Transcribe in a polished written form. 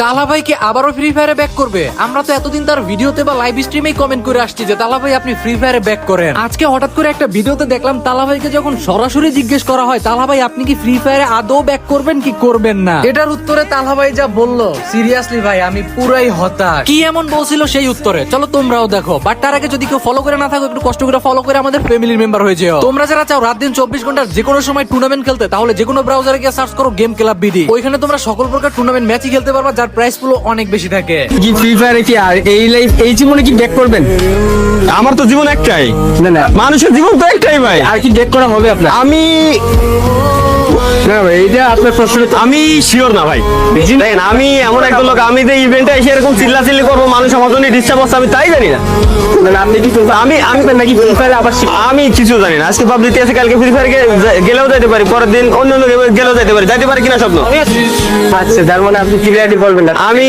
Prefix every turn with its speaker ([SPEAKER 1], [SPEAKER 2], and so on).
[SPEAKER 1] তালা ভাই কি আবারও ফ্রি ফায়ারে ব্যাক করবে? আমরা তো এতদিন তার ভিডিওতে বা লাইভ স্ট্রিমেই কমেন্ট করে আসছি যে তালা ভাই আপনি ফ্রি ফায়ারে ব্যাক করেন। আজকে হঠাৎ করে একটা ভিডিওতে দেখলাম তালা ভাইকে যখন সরাসরি জিজ্ঞেস করা হয় তালা ভাই আপনি কি ফ্রি ফায়ারে আদৌ ব্যাক করবেন কি করবেন না, এটার উত্তরে তালা ভাই যা বললো, সিরিয়াসলি ভাই আমি পুরাই হতাশ। কি এমন বলছিল সেই উত্তরে চলো তোমরাও দেখো। বাট তার আগে যদি কেউ ফলো করে না থাকো একটু কষ্ট করে ফলো করে আমাদের ফ্যামিলির মেম্বার হয়ে যাও। তোমরা যারা চাও রাত দিন 24 ঘন্টার যে কোনো সময় টুর্নামেন্ট খেলতে, তাহলে যে কোনো ব্রাউজারে গিয়ে সার্চ করো গেম ক্লাব বিডি। ওইখানে তোমরা সকল প্রকার টুর্নামেন্ট ম্যাচই খেলতে পারবা, যার প্রাইস পুরো অনেক বেশি থাকে।
[SPEAKER 2] কি ফ্রি ফায়ারে কি আর এই লাইফ এই জীবনে কি ব্যাক করবেন?
[SPEAKER 3] আমার তো জীবন একটাই,
[SPEAKER 2] না
[SPEAKER 3] মানুষের জীবন তো একটাই ভাই।
[SPEAKER 2] আর কি ব্যাক করা হবে আপনার?
[SPEAKER 3] আমি
[SPEAKER 2] না ভাই এইটা আপনার প্রশ্ন।
[SPEAKER 3] আমি শিওর না ভাই। দেখেন আমি এমন একটা লোক, আমি যে ইভেন্টে এসে এরকম চিল্লাচিল্লি করবো, মানুষ আমার জন্য ডিস্টার্ব হচ্ছে, আমি তাই জানি না।
[SPEAKER 2] মানে আপনি কি
[SPEAKER 3] আমি
[SPEAKER 2] নাকি ফ্রি ফায়ারে আবার
[SPEAKER 3] আমি কিছু জানি না। আজকে পাবলিতে আছে, কালকে ফ্রি ফায়ার গেলেও যাইতে পারি, পরের দিন অন্য গেলেও যাইতে পারি কিনা স্বপ্ন।
[SPEAKER 2] আচ্ছা তার মানে আপনি ক্লিয়ারলি বলবেন না।
[SPEAKER 3] আমি